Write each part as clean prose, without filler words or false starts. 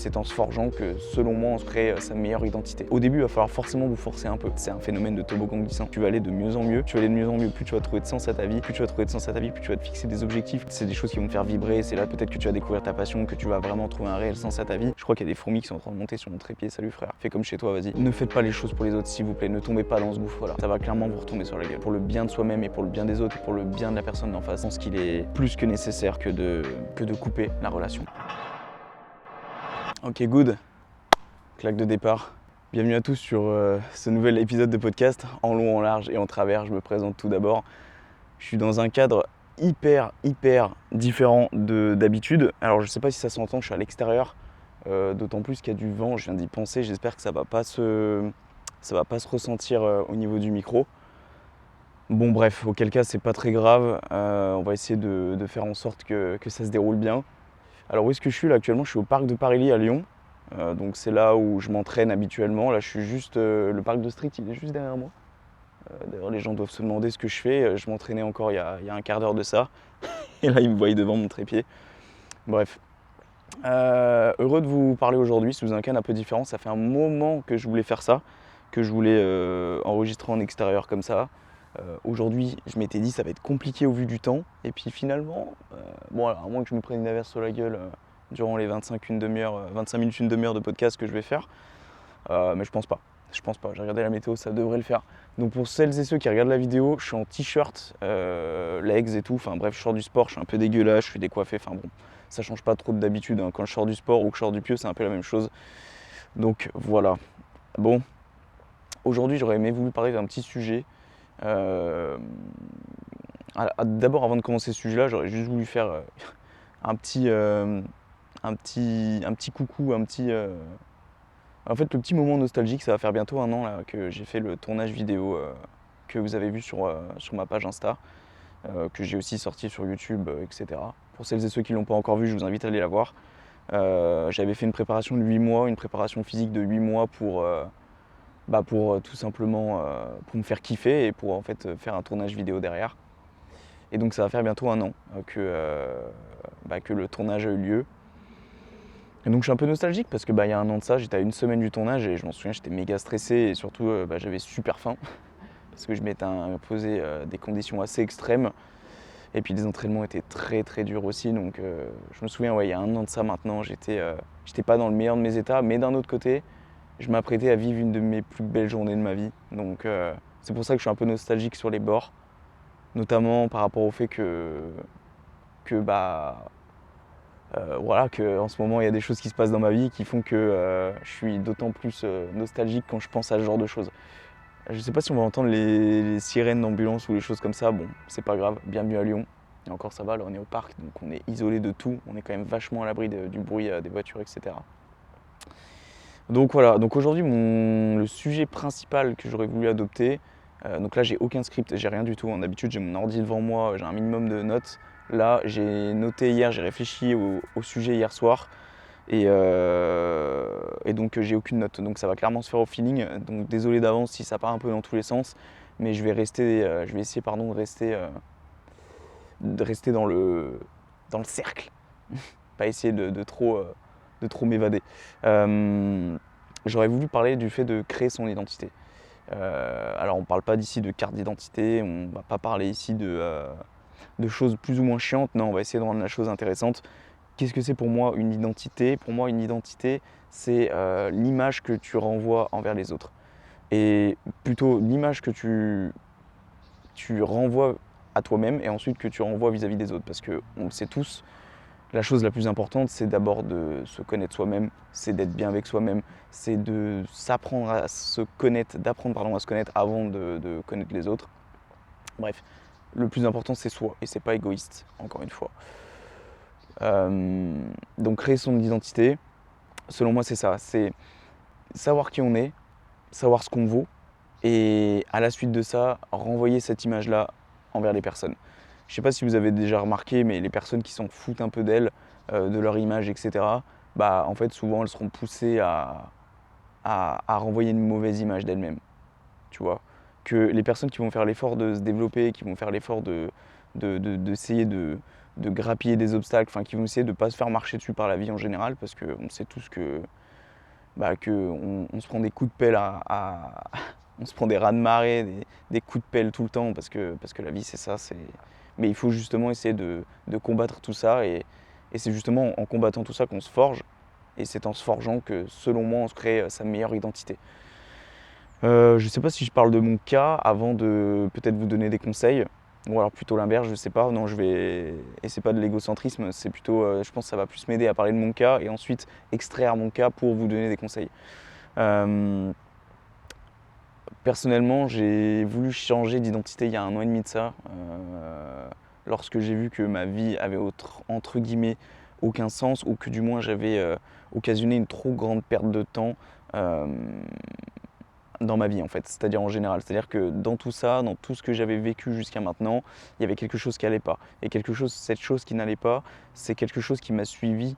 C'est en se forgeant que, selon moi, on se crée sa meilleure identité. Au début, il va falloir forcément vous forcer un peu. C'est un phénomène de toboggan glissant. Tu vas aller de mieux en mieux, plus tu vas trouver de sens à ta vie, plus tu vas te fixer des objectifs. C'est des choses qui vont te faire vibrer, c'est là peut-être que tu vas découvrir ta passion, que tu vas vraiment trouver un réel sens à ta vie. Je crois qu'il y a des fourmis qui sont en train de monter sur mon trépied. Salut frère, fais comme chez toi, vas-y. Ne faites pas les choses pour les autres, s'il vous plaît, ne tombez pas dans ce gouffre-là. Ça va clairement vous retomber sur la gueule. Pour le bien de soi-même et pour le bien des autres et pour le bien de la personne d'en face, je pense qu'il est plus que nécessaire que de couper la relation. Ok, good. Claque de départ. Bienvenue à tous sur ce nouvel épisode de podcast, en long, en large et en travers. Je me présente tout d'abord. Je suis dans un cadre hyper différent d'habitude. Alors je sais pas si ça s'entend, je suis à l'extérieur, d'autant plus qu'il y a du vent, je viens d'y penser. J'espère que ça va pas se ressentir au niveau du micro. Bon bref, auquel cas c'est pas très grave. On va essayer de faire en sorte que ça se déroule bien. Alors où est-ce que je suis là actuellement? Je suis au parc de Paris à Lyon. Donc c'est là où je m'entraîne habituellement. Là je suis juste, le parc de street il est juste derrière moi. D'ailleurs les gens doivent se demander ce que je fais. Je m'entraînais encore il y a un quart d'heure de ça. Et là ils me voient devant mon trépied. Bref. Heureux de vous parler aujourd'hui sous un cadre un peu différent. Ça fait un moment que je voulais faire ça, que je voulais enregistrer en extérieur comme ça. Aujourd'hui je m'étais dit ça va être compliqué au vu du temps. Et puis finalement, bon alors, à moins que je me prenne une averse sur la gueule durant les 25 minutes, une demi-heure de podcast que je vais faire. Mais je pense pas. J'ai regardé la météo, ça devrait le faire. Donc pour celles et ceux qui regardent la vidéo, je suis en t-shirt, legs et tout. Enfin bref, je sors du sport, je suis un peu dégueulasse, je suis décoiffé. Enfin bon, ça change pas trop d'habitude. Hein. Quand je sors du sport ou que je sors du pieu, c'est un peu la même chose. Donc voilà. Bon, aujourd'hui j'aurais aimé vous parler d'un petit sujet. D'abord, avant de commencer ce sujet-là, j'aurais juste voulu faire un petit coucou, en fait, le petit moment nostalgique. Ça va faire bientôt un an là, que j'ai fait le tournage vidéo que vous avez vu sur ma page Insta, que j'ai aussi sorti sur YouTube, etc. Pour celles et ceux qui ne l'ont pas encore vu, je vous invite à aller la voir. J'avais fait une préparation de 8 mois, une préparation physique de 8 mois pour tout simplement pour me faire kiffer et pour en fait faire un tournage vidéo derrière. Et donc ça va faire bientôt un an que le tournage a eu lieu. Et donc je suis un peu nostalgique parce que y a un an de ça, j'étais à une semaine du tournage et je m'en souviens, j'étais méga stressé et surtout j'avais super faim parce que je m'étais imposé des conditions assez extrêmes et puis les entraînements étaient très durs aussi. Donc je me souviens, il y a un an de ça maintenant, j'étais pas dans le meilleur de mes états, mais d'un autre côté, je m'apprêtais à vivre une de mes plus belles journées de ma vie. Donc c'est pour ça que je suis un peu nostalgique sur les bords, notamment par rapport au fait que en ce moment il y a des choses qui se passent dans ma vie qui font que je suis d'autant plus nostalgique quand je pense à ce genre de choses. Je sais pas si on va entendre les sirènes d'ambulance ou les choses comme ça, bon c'est pas grave, bienvenue à Lyon. Et encore ça va, là on est au parc, donc on est isolé de tout, on est quand même vachement à l'abri du bruit des voitures, etc. Donc voilà, donc aujourd'hui le sujet principal que j'aurais voulu adopter, donc là j'ai aucun script, j'ai rien du tout. D'habitude j'ai mon ordi devant moi, j'ai un minimum de notes. Là j'ai noté hier, j'ai réfléchi au sujet hier soir et donc j'ai aucune note. Donc ça va clairement se faire au feeling. Donc désolé d'avance si ça part un peu dans tous les sens, mais je vais essayer de rester dans le cercle, pas essayer de trop m'évader. J'aurais voulu parler du fait de créer son identité. Alors on ne parle pas d'ici de carte d'identité, on ne va pas parler ici de choses plus ou moins chiantes, non, on va essayer de rendre la chose intéressante. Qu'est-ce que c'est pour moi une identité? Pour moi une identité, c'est l'image que tu renvoies envers les autres. Et plutôt l'image que tu renvoies à toi-même et ensuite que tu renvoies vis-à-vis des autres. Parce qu'on le sait tous, la chose la plus importante, c'est d'abord de se connaître soi-même, c'est d'être bien avec soi-même, c'est de s'apprendre à se connaître, d'apprendre à se connaître avant de connaître les autres. Bref, le plus important c'est soi et c'est pas égoïste, encore une fois. Donc créer son identité, selon moi c'est ça, c'est savoir qui on est, savoir ce qu'on vaut et à la suite de ça, renvoyer cette image-là envers les personnes. Je ne sais pas si vous avez déjà remarqué, mais les personnes qui s'en foutent un peu d'elles, de leur image, etc., en fait, souvent, elles seront poussées à renvoyer une mauvaise image d'elles-mêmes. Tu vois, que les personnes qui vont faire l'effort de se développer, qui vont faire l'effort d'essayer de grappiller des obstacles, qui vont essayer de ne pas se faire marcher dessus par la vie en général, parce qu'on sait tous que on se prend des coups de pelle on se prend des raz-de-marée, des coups de pelle tout le temps, parce que la vie c'est ça. Mais il faut justement essayer de combattre tout ça, et c'est justement en combattant tout ça qu'on se forge, et c'est en se forgeant que, selon moi, on se crée sa meilleure identité. Je ne sais pas si je parle de mon cas avant de peut-être vous donner des conseils, ou alors plutôt l'inverse, je ne sais pas. Non, et c'est pas de l'égocentrisme, c'est plutôt, je pense que ça va plus m'aider à parler de mon cas et ensuite extraire mon cas pour vous donner des conseils. Personnellement, j'ai voulu changer d'identité il y a 1 an et demi de ça, lorsque j'ai vu que ma vie avait entre guillemets aucun sens, ou que du moins j'avais occasionné une trop grande perte de temps dans ma vie en fait, c'est-à-dire en général. C'est-à-dire que dans tout ça, dans tout ce que j'avais vécu jusqu'à maintenant, il y avait quelque chose qui n'allait pas. Et cette chose qui n'allait pas, c'est quelque chose qui m'a suivi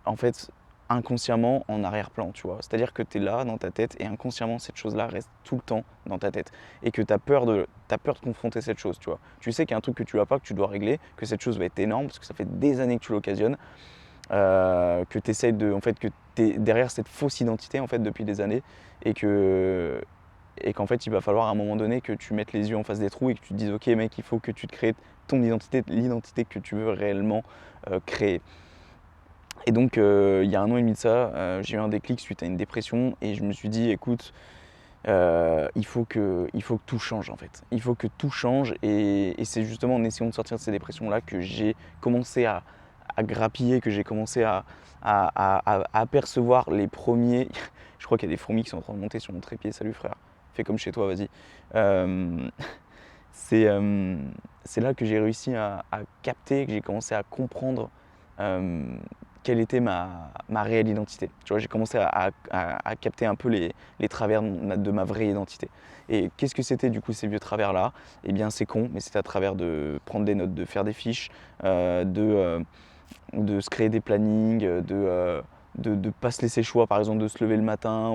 en fait inconsciemment en arrière-plan, tu vois. C'est-à-dire que tu es là dans ta tête et inconsciemment cette chose-là reste tout le temps dans ta tête. Et que tu as peur de confronter cette chose, tu vois. Tu sais qu'il y a un truc que tu n'as pas, que tu dois régler, que cette chose va être énorme parce que ça fait des années que tu l'occasionnes, que tu essayes que tu es derrière cette fausse identité en fait depuis des années, et qu'en fait il va falloir à un moment donné que tu mettes les yeux en face des trous et que tu te dises ok mec, il faut que tu te crées ton identité, l'identité que tu veux réellement créer. Et donc il y a 1 an et demi de ça, j'ai eu un déclic suite à une dépression, et je me suis dit écoute, il faut que tout change en fait. Il faut que tout change, et c'est justement en essayant de sortir de ces dépressions-là que j'ai commencé à grappiller, que j'ai commencé à apercevoir les premiers. Je crois qu'il y a des fourmis qui sont en train de monter sur mon trépied. Salut frère, fais comme chez toi, vas-y. C'est là que j'ai réussi à capter, que j'ai commencé à comprendre quelle était ma réelle identité. Tu vois, j'ai commencé à capter un peu les travers de ma vraie identité. Et qu'est-ce que c'était du coup ces vieux travers-là? Eh bien c'est con, mais c'était à travers de prendre des notes, de faire des fiches, de se créer des plannings, de pas se laisser le choix, par exemple de se lever le matin,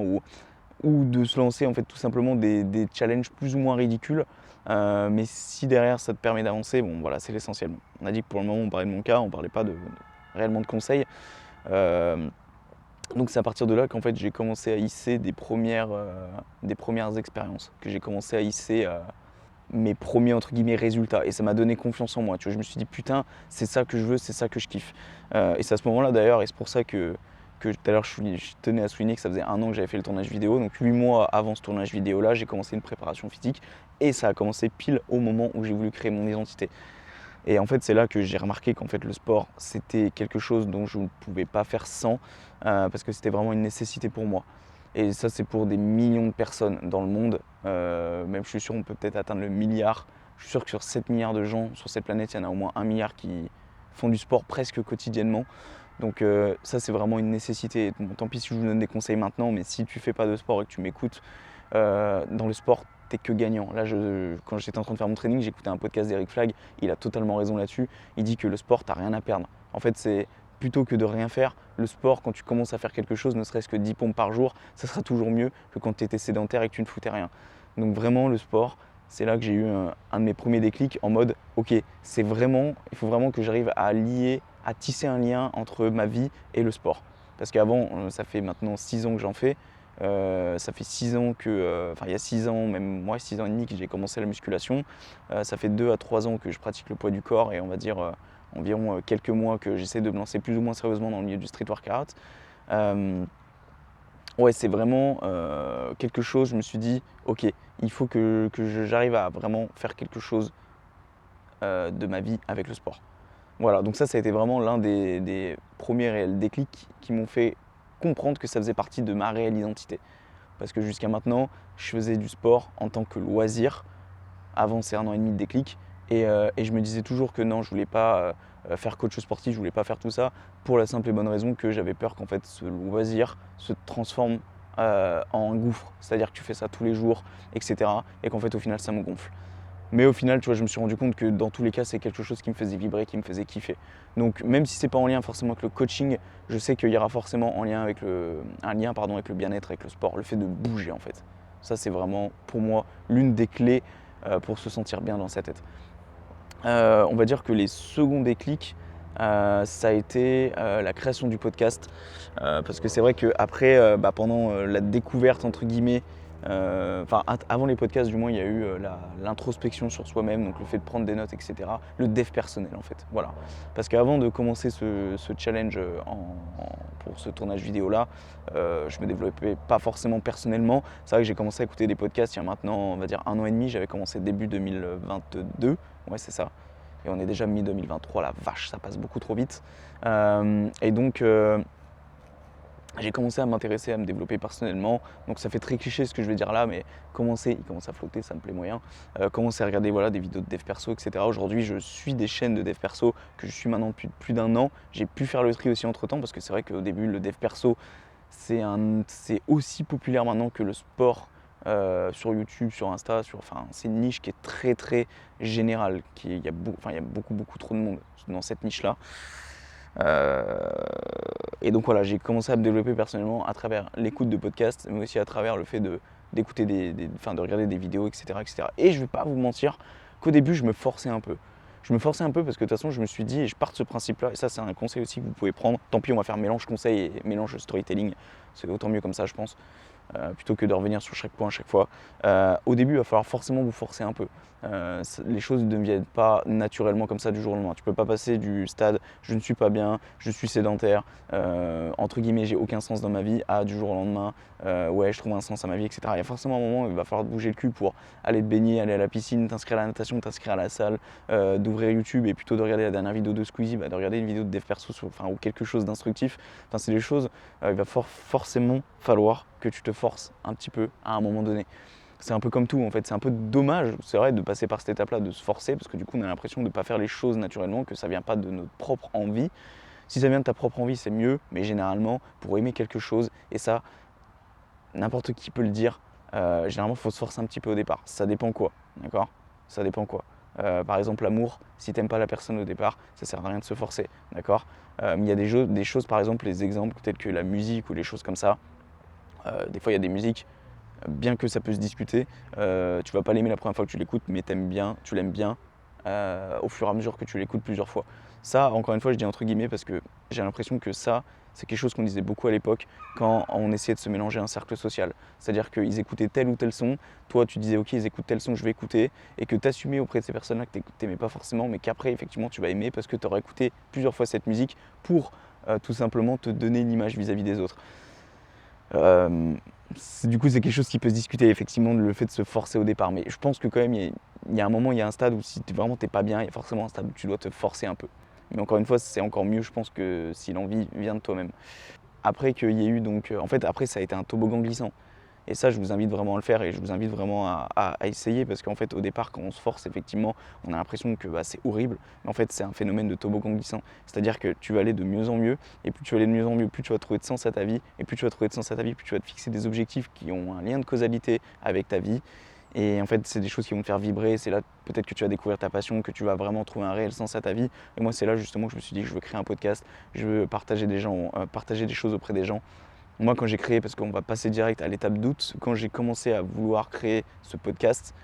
ou de se lancer en fait tout simplement des challenges plus ou moins ridicules. Mais si derrière ça te permet d'avancer, bon voilà, c'est l'essentiel. On a dit que pour le moment on parlait de mon cas, on parlait pas réellement de conseils. Donc c'est à partir de là qu'en fait j'ai commencé à hisser des premières expériences, que j'ai commencé à hisser mes premiers entre guillemets résultats, et ça m'a donné confiance en moi. Tu vois, je me suis dit putain, c'est ça que je veux, c'est ça que je kiffe. Et c'est à ce moment-là d'ailleurs, et c'est pour ça que tout à l'heure je tenais à souligner que ça faisait 1 an que j'avais fait le tournage vidéo. Donc 8 mois avant ce tournage vidéo là, j'ai commencé une préparation physique, et ça a commencé pile au moment où j'ai voulu créer mon identité. Et en fait c'est là que j'ai remarqué qu'en fait le sport c'était quelque chose dont je ne pouvais pas faire sans, parce que c'était vraiment une nécessité pour moi. Et ça c'est pour des millions de personnes dans le monde, même je suis sûr on peut peut-être atteindre le milliard. Je suis sûr que sur 7 milliards de gens sur cette planète, il y en a au moins 1 milliard qui font du sport presque quotidiennement. Donc ça c'est vraiment une nécessité. Bon, tant pis si je vous donne des conseils maintenant, mais si tu fais pas de sport et que tu m'écoutes, dans le sport t'es que gagnant. Là quand j'étais en train de faire mon training, j'écoutais un podcast d'Eric Flag, il a totalement raison là-dessus. Il dit que le sport t'as rien à perdre. En fait c'est plutôt que de rien faire, le sport, quand tu commences à faire quelque chose, ne serait-ce que 10 pompes par jour, ça sera toujours mieux que quand tu étais sédentaire et que tu ne foutais rien. Donc vraiment le sport, c'est là que j'ai eu un de mes premiers déclics en mode ok, il faut vraiment que j'arrive à tisser un lien entre ma vie et le sport. Parce qu'avant, ça fait maintenant 6 ans que j'en fais. Ça fait 6 ans il y a 6 ans, même moi 6 ans et demi que j'ai commencé la musculation. Ça fait 2 à 3 ans que je pratique le poids du corps, et on va dire environ quelques mois que j'essaie de me lancer plus ou moins sérieusement dans le milieu du street workout. Ouais, c'est vraiment quelque chose, je me suis dit, ok, il faut que j'arrive à vraiment faire quelque chose de ma vie avec le sport. Voilà, donc ça a été vraiment l'un des premiers réels déclics qui m'ont fait comprendre que ça faisait partie de ma réelle identité. Parce que jusqu'à maintenant, je faisais du sport en tant que loisir, avant ces 1 an et demi de déclic, et je me disais toujours que non, je voulais pas faire coach sportif, je voulais pas faire tout ça, pour la simple et bonne raison que j'avais peur qu'en fait ce loisir se transforme en un gouffre, c'est-à-dire que tu fais ça tous les jours, etc. Et qu'en fait au final ça me gonfle. Mais au final, tu vois, je me suis rendu compte que dans tous les cas, c'est quelque chose qui me faisait vibrer, qui me faisait kiffer. Donc même si c'est pas en lien forcément avec le coaching, je sais qu'il y aura forcément un lien avec le bien-être, avec le sport, le fait de bouger en fait. Ça c'est vraiment pour moi l'une des clés pour se sentir bien dans sa tête. On va dire que les seconds déclics, ça a été la création du podcast. Parce que c'est vrai qu'après, pendant la découverte, entre guillemets, avant les podcasts, du moins, il y a eu l'introspection sur soi-même, donc le fait de prendre des notes, etc. Le dev personnel, en fait. Voilà. Parce qu'avant de commencer ce challenge pour ce tournage vidéo-là, je me développais pas forcément personnellement. C'est vrai que j'ai commencé à écouter des podcasts il y a maintenant, on va dire, 1 an et demi. J'avais commencé début 2022. Ouais, c'est ça. Et on est déjà mi-2023, la vache, ça passe beaucoup trop vite. Et donc, j'ai commencé à m'intéresser, à me développer personnellement. Donc ça fait très cliché ce que je vais dire là, mais il commence à flotter, ça me plaît moyen. Commencer à regarder des vidéos de dev perso, etc. Aujourd'hui, je suis des chaînes de dev perso que je suis maintenant depuis plus d'1 an. J'ai pu faire le tri aussi entre temps, parce que c'est vrai qu'au début, le dev perso, c'est aussi populaire maintenant que le sport. Sur YouTube, sur Insta, c'est une niche qui est très très générale. Il y a beaucoup trop de monde dans cette niche-là. Et donc voilà, j'ai commencé à me développer personnellement à travers l'écoute de podcasts, mais aussi à travers le fait d'écouter de regarder des vidéos, etc., etc. Et je vais pas vous mentir qu'au début, je me forçais un peu. Je me forçais un peu parce que de toute façon, je me suis dit, et je pars de ce principe-là, et ça, c'est un conseil aussi que vous pouvez prendre. Tant pis, on va faire mélange conseil et mélange storytelling. C'est autant mieux comme ça, je pense. Plutôt que de revenir sur chaque point à chaque fois. Au début, il va falloir forcément vous forcer un peu. Les choses ne viennent pas naturellement comme ça du jour au lendemain. Tu peux pas passer du stade je ne suis pas bien, je suis sédentaire, entre guillemets j'ai aucun sens dans ma vie, à du jour au lendemain, ouais je trouve un sens à ma vie, etc. Il y a forcément un moment où il va falloir te bouger le cul pour aller te baigner, aller à la piscine, t'inscrire à la natation, t'inscrire à la salle, d'ouvrir YouTube et plutôt de regarder la dernière vidéo de Squeezie, de regarder une vidéo de dev perso ou quelque chose d'instructif. C'est des choses, il va forcément falloir que tu te forces un petit peu à un moment donné. C'est un peu comme tout en fait, c'est un peu dommage, c'est vrai, de passer par cette étape-là, de se forcer, parce que du coup on a l'impression de ne pas faire les choses naturellement, que ça vient pas de notre propre envie. Si ça vient de ta propre envie, c'est mieux, mais généralement, pour aimer quelque chose, et ça, n'importe qui peut le dire, généralement il faut se forcer un petit peu au départ. Ça dépend quoi, d'accord? Ça dépend quoi. Par exemple, l'amour, si t'aimes pas la personne au départ, ça sert à rien de se forcer, d'accord? Il y a des choses, par exemple, les exemples tels que la musique ou les choses comme ça. Des fois, il y a des musiques, bien que ça peut se discuter, tu vas pas l'aimer la première fois que tu l'écoutes, mais tu l'aimes bien au fur et à mesure que tu l'écoutes plusieurs fois. Ça, encore une fois, je dis entre guillemets parce que j'ai l'impression que ça, c'est quelque chose qu'on disait beaucoup à l'époque quand on essayait de se mélanger à un cercle social. C'est-à-dire qu'ils écoutaient tel ou tel son, toi tu disais ok ils écoutent tel son, je vais écouter, et que tu assumais auprès de ces personnes-là que tu n'aimais pas forcément, mais qu'après effectivement tu vas aimer parce que tu auras écouté plusieurs fois cette musique pour tout simplement te donner une image vis-à-vis des autres. Du coup, c'est quelque chose qui peut se discuter, effectivement, le fait de se forcer au départ. Mais je pense que quand même, il y a un moment, il y a un stade où si vraiment t'es pas bien, il y a forcément un stade où tu dois te forcer un peu. Mais encore une fois, c'est encore mieux, je pense, que si l'envie vient de toi-même. Après qu'il y ait eu donc, en fait, après ça a été un toboggan glissant. Et ça, je vous invite vraiment à le faire et je vous invite vraiment à essayer parce qu'en fait, au départ, quand on se force, effectivement, on a l'impression que c'est horrible. Mais en fait, c'est un phénomène de toboggan glissant. C'est-à-dire que tu vas aller de mieux en mieux et plus tu vas aller de mieux en mieux, plus tu vas trouver de sens à ta vie. Et plus tu vas trouver de sens à ta vie, plus tu vas te fixer des objectifs qui ont un lien de causalité avec ta vie. Et en fait, c'est des choses qui vont te faire vibrer. C'est là peut-être que tu vas découvrir ta passion, que tu vas vraiment trouver un réel sens à ta vie. Et moi, c'est là justement que je me suis dit que je veux créer un podcast, je veux partager partager des choses auprès des gens. Moi, quand j'ai créé, parce qu'on va passer direct à l'étape d'août, quand j'ai commencé à vouloir créer ce podcast,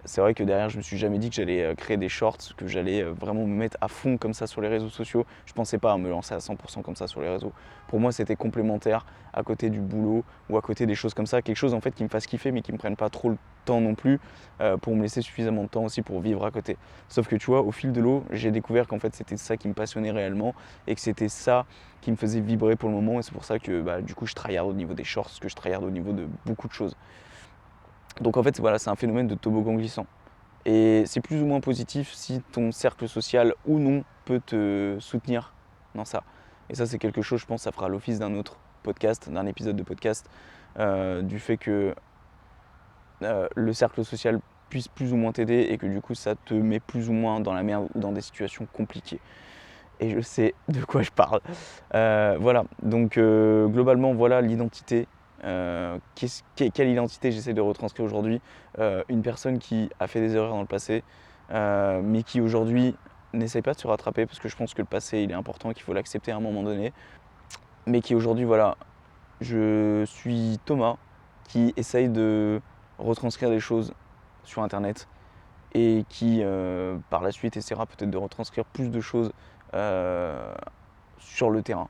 c'est vrai que derrière, je me suis jamais dit que j'allais créer des shorts, que j'allais vraiment me mettre à fond comme ça sur les réseaux sociaux. Je pensais pas à me lancer à 100% comme ça sur les réseaux. Pour moi, c'était complémentaire à côté du boulot ou à côté des choses comme ça. Quelque chose en fait qui me fasse kiffer, mais qui me prenne pas trop le temps non plus pour me laisser suffisamment de temps aussi pour vivre à côté. Sauf que tu vois, au fil de l'eau, j'ai découvert qu'en fait, c'était ça qui me passionnait réellement et que c'était ça qui me faisait vibrer pour le moment. Et c'est pour ça que du coup, je tryhard au niveau des shorts, que je tryhard au niveau de beaucoup de choses. Donc en fait, voilà, c'est un phénomène de toboggan glissant. Et c'est plus ou moins positif si ton cercle social ou non peut te soutenir dans ça. Et ça, c'est quelque chose, je pense, ça fera l'office d'un autre podcast, d'un épisode de podcast, du fait que le cercle social puisse plus ou moins t'aider et que du coup, ça te met plus ou moins dans la merde ou dans des situations compliquées. Et je sais de quoi je parle. Voilà, donc globalement, voilà l'identité. Quelle identité j'essaie de retranscrire aujourd'hui? Une personne qui a fait des erreurs dans le passé, mais qui aujourd'hui n'essaie pas de se rattraper parce que je pense que le passé il est important, qu'il faut l'accepter à un moment donné, mais qui aujourd'hui, voilà, je suis Thomas qui essaye de retranscrire des choses sur internet et qui par la suite essaiera peut-être de retranscrire plus de choses sur le terrain.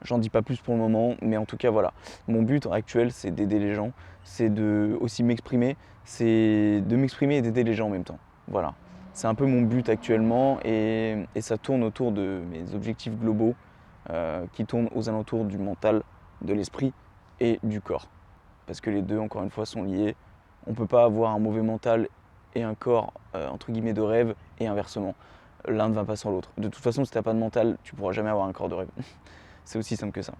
J'en dis pas plus pour le moment, mais en tout cas voilà. Mon but actuel, c'est d'aider les gens, c'est de aussi m'exprimer, c'est de m'exprimer et d'aider les gens en même temps. Voilà. C'est un peu mon but actuellement et ça tourne autour de mes objectifs globaux qui tournent aux alentours du mental, de l'esprit et du corps. Parce que les deux, encore une fois, sont liés. On ne peut pas avoir un mauvais mental et un corps, entre guillemets, de rêve et inversement. L'un ne va pas sans l'autre. De toute façon, si tu n'as pas de mental, tu ne pourras jamais avoir un corps de rêve. C'est aussi simple que ça.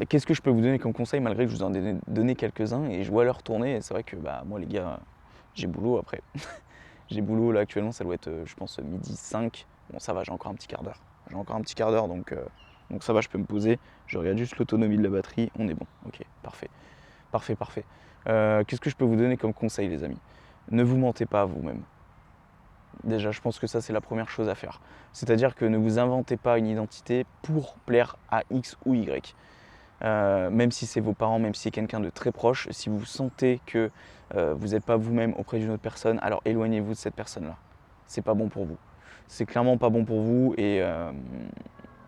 Qu'est-ce que je peux vous donner comme conseil malgré que je vous en ai donné quelques-uns et je vois l'heure tourner et c'est vrai que moi les gars, j'ai boulot après. J'ai boulot là actuellement, ça doit être je pense midi 5. Bon ça va, j'ai encore un petit quart d'heure. Donc ça va, je peux me poser. Je regarde juste l'autonomie de la batterie, on est bon. Ok, parfait. Parfait. Qu'est-ce que je peux vous donner comme conseil les amis? Ne vous mentez pas à vous-même. Déjà, je pense que ça, c'est la première chose à faire. C'est-à-dire que ne vous inventez pas une identité pour plaire à X ou Y. Même si c'est vos parents, même si c'est quelqu'un de très proche, si vous sentez que vous n'êtes pas vous-même auprès d'une autre personne, alors éloignez-vous de cette personne-là. C'est pas bon pour vous. C'est clairement pas bon pour vous et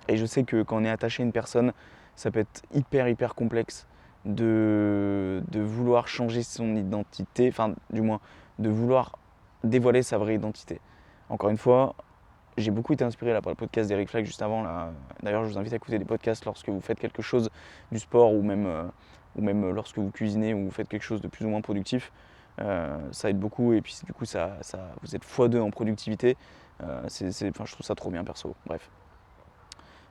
je sais que quand on est attaché à une personne, ça peut être hyper complexe de vouloir changer son identité, enfin du moins de vouloir dévoiler sa vraie identité. Encore une fois, j'ai beaucoup été inspiré là, par le podcast d'Eric Flack juste avant. Là. D'ailleurs, je vous invite à écouter des podcasts lorsque vous faites quelque chose du sport ou même lorsque vous cuisinez ou vous faites quelque chose de plus ou moins productif. Ça aide beaucoup et puis du coup, vous êtes x2 en productivité. Je trouve ça trop bien perso. Bref.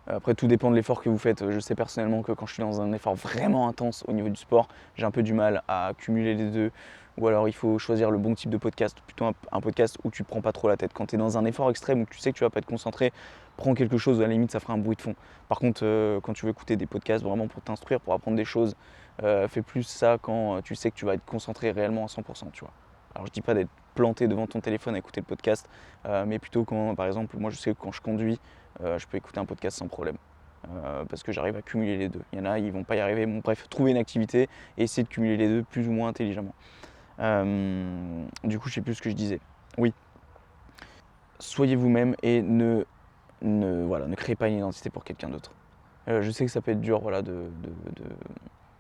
Après, tout dépend de l'effort que vous faites. Je sais personnellement que quand je suis dans un effort vraiment intense au niveau du sport, j'ai un peu du mal à cumuler les deux. Ou alors, il faut choisir le bon type de podcast. Plutôt un podcast où tu ne te prends pas trop la tête. Quand tu es dans un effort extrême où tu sais que tu vas pas être concentré, prends quelque chose, à la limite, ça fera un bruit de fond. Par contre, quand tu veux écouter des podcasts vraiment pour t'instruire, pour apprendre des choses, fais plus ça quand tu sais que tu vas être concentré réellement à 100%. Tu vois. Alors, je dis pas d'être planté devant ton téléphone à écouter le podcast, mais plutôt quand, par exemple, moi je sais que quand je conduis, je peux écouter un podcast sans problème. Parce que j'arrive à cumuler les deux. Il y en a, ils vont pas y arriver. Bon, bref, trouver une activité et essayer de cumuler les deux plus ou moins intelligemment. Du coup, je sais plus ce que je disais. Oui, soyez vous-même et ne créez pas une identité pour quelqu'un d'autre. Je sais que ça peut être dur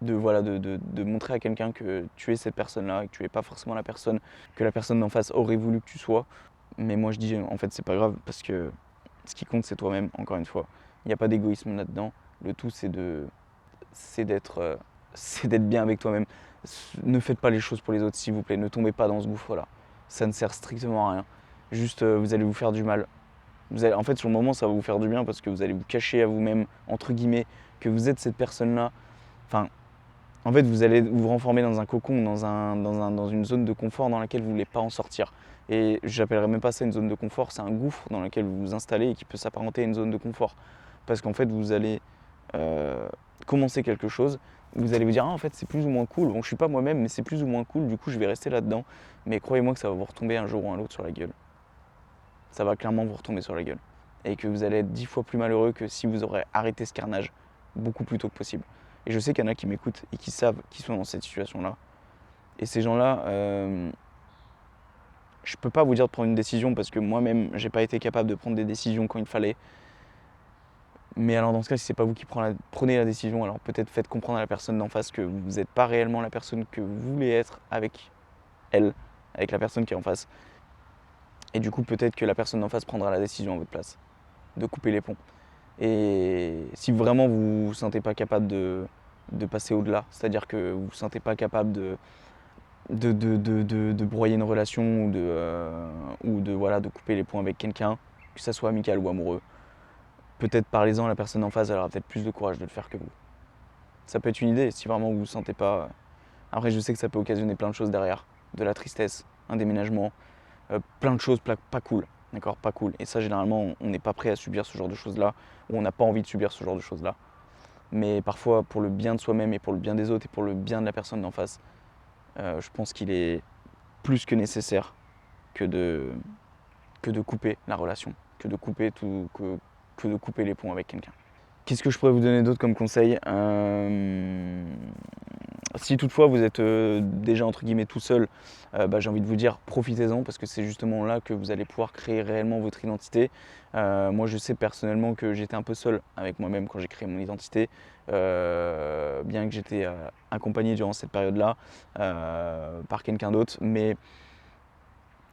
de montrer à quelqu'un que tu es cette personne-là et que tu n'es pas forcément la personne que la personne d'en face aurait voulu que tu sois. Mais moi, je dis, en fait, c'est pas grave parce que ce qui compte, c'est toi-même, encore une fois. Il n'y a pas d'égoïsme là-dedans. Le tout, c'est d'être bien avec toi-même. Ne faites pas les choses pour les autres, s'il vous plaît. Ne tombez pas dans ce gouffre-là. Ça ne sert strictement à rien. Juste, vous allez vous faire du mal. En fait, sur le moment, ça va vous faire du bien parce que vous allez vous cacher à vous-même, entre guillemets, que vous êtes cette personne-là. Enfin, en fait, vous allez vous renfermer dans un cocon, dans une zone de confort dans laquelle vous ne voulez pas en sortir. Et j'appellerais même pas ça une zone de confort, c'est un gouffre dans lequel vous vous installez et qui peut s'apparenter à une zone de confort. Parce qu'en fait, vous allez commencer quelque chose, vous allez vous dire, ah, en fait, c'est plus ou moins cool. Bon, je suis pas moi-même, mais c'est plus ou moins cool, du coup, je vais rester là-dedans. Mais croyez-moi que ça va vous retomber un jour ou un autre sur la gueule. Ça va clairement vous retomber sur la gueule. Et que vous allez être 10 fois plus malheureux que si vous aurez arrêté ce carnage beaucoup plus tôt que possible. Et je sais qu'il y en a qui m'écoutent et qui savent qu'ils sont dans cette situation-là. Et ces gens-là, je peux pas vous dire de prendre une décision parce que moi-même, j'ai pas été capable de prendre des décisions quand il fallait. Mais alors dans ce cas, si c'est pas vous qui prenez la décision, alors peut-être faites comprendre à la personne d'en face que vous n'êtes pas réellement la personne que vous voulez être avec elle, avec la personne qui est en face. Et du coup, peut-être que la personne d'en face prendra la décision à votre place, de couper les ponts. Et si vraiment vous ne vous sentez pas capable de passer au-delà, c'est-à-dire que vous ne vous sentez pas capable de broyer une relation ou de couper les ponts avec quelqu'un, que ça soit amical ou amoureux, peut-être parlez-en à la personne en face, elle aura peut-être plus de courage de le faire que vous. Ça peut être une idée si vraiment vous ne vous sentez pas. Après, je sais que ça peut occasionner plein de choses derrière, de la tristesse, un déménagement, plein de choses pas cool. D'accord, pas cool. Et ça, généralement, on n'est pas prêt à subir ce genre de choses-là, ou on n'a pas envie de subir ce genre de choses-là. Mais parfois, pour le bien de soi-même et pour le bien des autres et pour le bien de la personne d'en face, je pense qu'il est plus que nécessaire que de couper la relation, que de couper les ponts avec quelqu'un. Qu'est-ce que je pourrais vous donner d'autre comme conseil ? Si toutefois vous êtes déjà entre guillemets tout seul, j'ai envie de vous dire profitez-en parce que c'est justement là que vous allez pouvoir créer réellement votre identité. Moi je sais personnellement que j'étais un peu seul avec moi-même quand j'ai créé mon identité, bien que j'étais accompagné durant cette période-là par quelqu'un d'autre, mais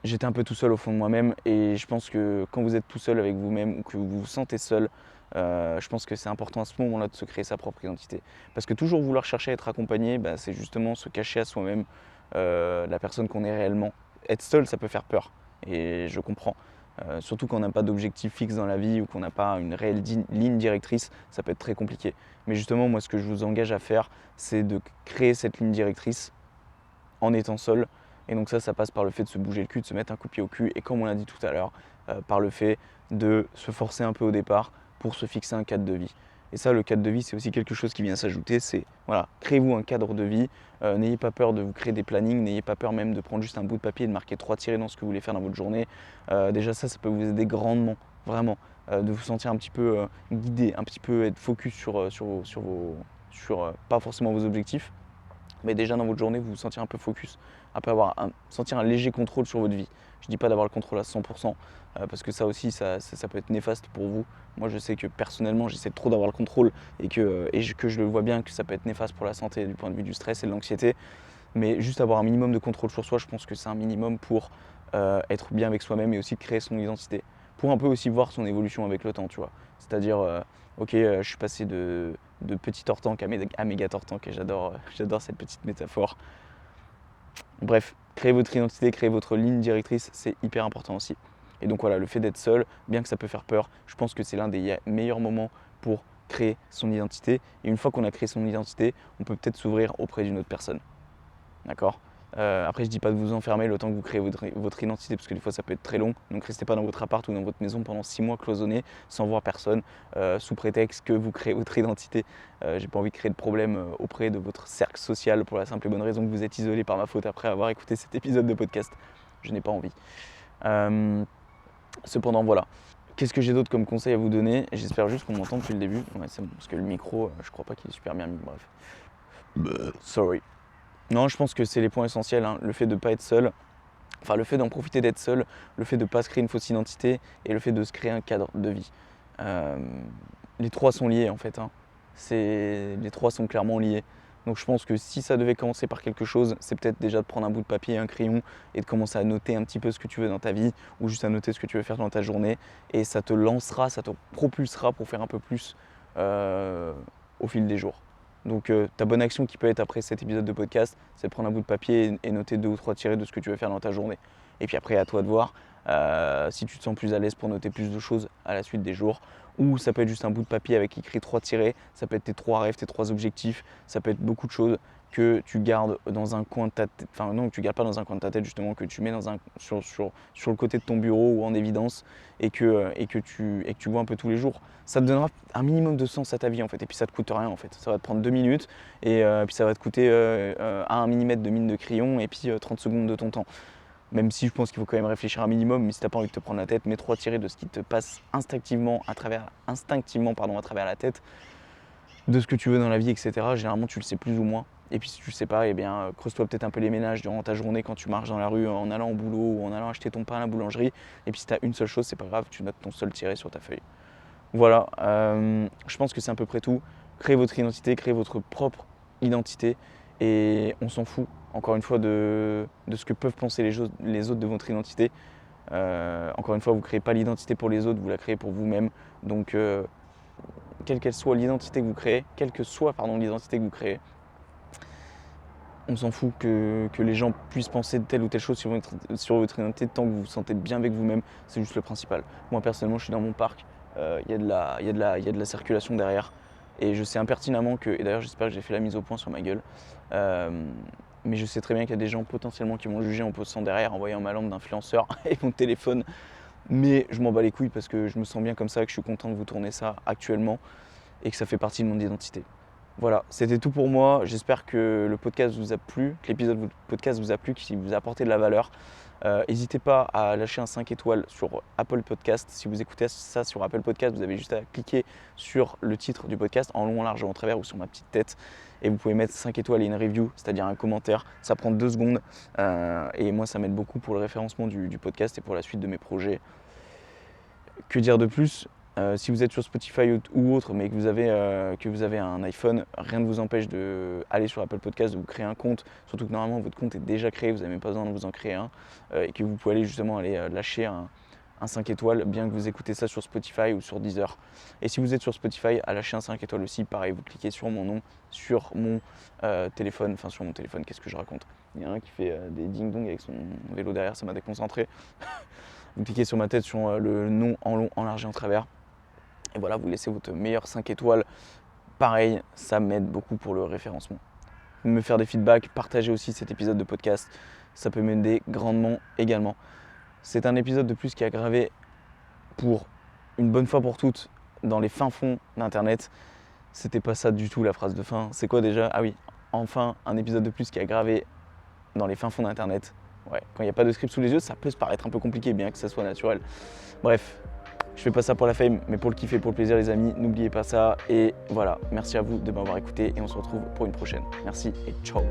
j'étais un peu tout seul au fond de moi-même et je pense que quand vous êtes tout seul avec vous-même ou que vous vous sentez seul, je pense que c'est important à ce moment-là de se créer sa propre identité. Parce que toujours vouloir chercher à être accompagné, c'est justement se cacher à soi-même la personne qu'on est réellement. Être seul, ça peut faire peur et je comprends. Surtout quand on n'a pas d'objectif fixe dans la vie ou qu'on n'a pas une réelle ligne directrice, ça peut être très compliqué. Mais justement, moi, ce que je vous engage à faire, c'est de créer cette ligne directrice en étant seul. Et donc ça passe par le fait de se bouger le cul, de se mettre un coup de pied au cul. Et comme on l'a dit tout à l'heure, par le fait de se forcer un peu au départ pour se fixer un cadre de vie. Et ça, le cadre de vie, c'est aussi quelque chose qui vient s'ajouter. C'est, voilà, créez-vous un cadre de vie. N'ayez pas peur de vous créer des plannings. N'ayez pas peur même de prendre juste un bout de papier et de marquer 3 tirés dans ce que vous voulez faire dans votre journée. Déjà ça peut vous aider grandement, vraiment. De vous sentir un petit peu guidé, un petit peu être focus sur pas forcément vos objectifs, mais déjà dans votre journée, vous vous sentir un peu focus, un peu sentir un léger contrôle sur votre vie. Je ne dis pas d'avoir le contrôle à 100%, parce que ça aussi, ça peut être néfaste pour vous. Moi, je sais que personnellement, j'essaie trop d'avoir le contrôle et que je le vois bien que ça peut être néfaste pour la santé du point de vue du stress et de l'anxiété. Mais juste avoir un minimum de contrôle sur soi, je pense que c'est un minimum pour être bien avec soi-même et aussi créer son identité. Pour un peu aussi voir son évolution avec le temps, tu vois. C'est-à-dire, je suis passé de petit tortank à méga tortank et j'adore cette petite métaphore. Bref, créer votre identité, créer votre ligne directrice, c'est hyper important aussi. Et donc voilà, le fait d'être seul, bien que ça peut faire peur, je pense que c'est l'un des meilleurs moments pour créer son identité. Et une fois qu'on a créé son identité, on peut peut-être s'ouvrir auprès d'une autre personne. D'accord. Après, je ne dis pas de vous enfermer le temps que vous créez votre identité, parce que des fois ça peut être très long. Donc restez pas dans votre appart ou dans votre maison pendant 6 mois cloisonné, sans voir personne, sous prétexte que vous créez votre identité. J'ai pas envie de créer de problème auprès de votre cercle social pour la simple et bonne raison que vous êtes isolé par ma faute après avoir écouté cet épisode de podcast. Je n'ai pas envie. Cependant, voilà. Qu'est-ce que j'ai d'autre comme conseil à vous donner? J'espère juste qu'on m'entend depuis le début. Ouais, c'est bon, parce que le micro, je crois pas qu'il est super bien mis. Bref. Sorry. Non, je pense que c'est les points essentiels, hein. Le fait de ne pas être seul, enfin le fait d'en profiter d'être seul, le fait de ne pas se créer une fausse identité et le fait de se créer un cadre de vie. Les trois sont liés en fait, hein. Les trois sont clairement liés. Donc je pense que si ça devait commencer par quelque chose, c'est peut-être déjà de prendre un bout de papier et un crayon et de commencer à noter un petit peu ce que tu veux dans ta vie ou juste à noter ce que tu veux faire dans ta journée et ça te lancera, ça te propulsera pour faire un peu plus au fil des jours. Donc ta bonne action qui peut être après cet épisode de podcast, c'est de prendre un bout de papier et noter 2 ou 3 tirés de ce que tu veux faire dans ta journée. Et puis après, à toi de voir si tu te sens plus à l'aise pour noter plus de choses à la suite des jours. Ou ça peut être juste un bout de papier avec écrit 3 tirés, ça peut être tes 3 rêves, tes 3 objectifs, ça peut être beaucoup de choses que tu gardes dans un coin de ta tête, enfin non, que tu gardes pas dans un coin de ta tête justement, que tu mets sur le côté de ton bureau ou en évidence et que tu vois un peu tous les jours. Ça te donnera un minimum de sens à ta vie en fait, et puis ça te coûte rien en fait. Ça va te prendre 2 minutes et puis ça va te coûter 1 mm de mine de crayon et puis 30 secondes de ton temps. Même si je pense qu'il faut quand même réfléchir un minimum, mais si t'as pas envie de te prendre la tête, mets 3 tirés de ce qui te passe instinctivement à travers la tête, de ce que tu veux dans la vie, etc. Généralement, tu le sais plus ou moins. Et puis si tu le sais pas, creuse-toi peut-être un peu les ménages durant ta journée quand tu marches dans la rue en allant au boulot ou en allant acheter ton pain à la boulangerie. Et puis si tu as une seule chose, c'est pas grave, tu notes ton seul tiré sur ta feuille. Voilà, je pense que c'est à peu près tout. Créez votre identité, créez votre propre identité et on s'en fout, encore une fois, de ce que peuvent penser les autres de votre identité. Encore une fois, vous ne créez pas l'identité pour les autres, vous la créez pour vous-même. Donc, quelle que soit l'identité que vous créez, l'identité que vous créez, on s'en fout que les gens puissent penser de telle ou telle chose sur votre identité tant que vous vous sentez bien avec vous-même, c'est juste le principal. Moi personnellement, je suis dans mon parc, il y a de la circulation derrière et je sais impertinemment que, et d'ailleurs j'espère que j'ai fait la mise au point sur ma gueule, mais je sais très bien qu'il y a des gens potentiellement qui vont juger en posant derrière, en voyant ma lampe d'influenceur et mon téléphone, mais je m'en bats les couilles parce que je me sens bien comme ça, que je suis content de vous tourner ça actuellement et que ça fait partie de mon identité. Voilà, c'était tout pour moi. J'espère que le podcast vous a plu, que l'épisode de podcast vous a plu, qu'il vous a apporté de la valeur. N'hésitez pas à lâcher un 5 étoiles sur Apple Podcast. Si vous écoutez ça sur Apple Podcast, vous avez juste à cliquer sur le titre du podcast en long, en large et en travers ou sur ma petite tête. Et vous pouvez mettre 5 étoiles et une review, c'est-à-dire un commentaire. Ça prend 2 secondes et moi ça m'aide beaucoup pour le référencement du podcast et pour la suite de mes projets. Que dire de plus ? Si vous êtes sur Spotify ou autre, mais que vous avez un iPhone, rien ne vous empêche d'aller sur Apple Podcast, de vous créer un compte. Surtout que normalement votre compte est déjà créé, vous n'avez même pas besoin de vous en créer un. Et que vous pouvez aller justement lâcher un 5 étoiles, bien que vous écoutez ça sur Spotify ou sur Deezer. Et si vous êtes sur Spotify, à lâcher un 5 étoiles aussi. Pareil, vous cliquez sur mon nom, sur mon téléphone. Enfin sur mon téléphone, qu'est-ce que je raconte ? Il y a un qui fait des ding-dong avec son vélo derrière, ça m'a déconcentré. Vous cliquez sur ma tête, sur le nom en long, en large et en travers. Et voilà, vous laissez votre meilleur 5 étoiles. Pareil, ça m'aide beaucoup pour le référencement. Me faire des feedbacks, partagez aussi cet épisode de podcast. Ça peut m'aider grandement également. C'est un épisode de plus qui a gravé pour une bonne fois pour toutes dans les fins fonds d'Internet. C'était pas ça du tout la phrase de fin. C'est quoi déjà ? Ah oui, enfin un épisode de plus qui a gravé dans les fins fonds d'Internet. Ouais, quand il n'y a pas de script sous les yeux, ça peut se paraître un peu compliqué, bien que ça soit naturel. Bref, je fais pas ça pour la fame, mais pour le kiff et pour le plaisir, les amis. N'oubliez pas ça. Et voilà, merci à vous de m'avoir écouté et on se retrouve pour une prochaine. Merci et ciao.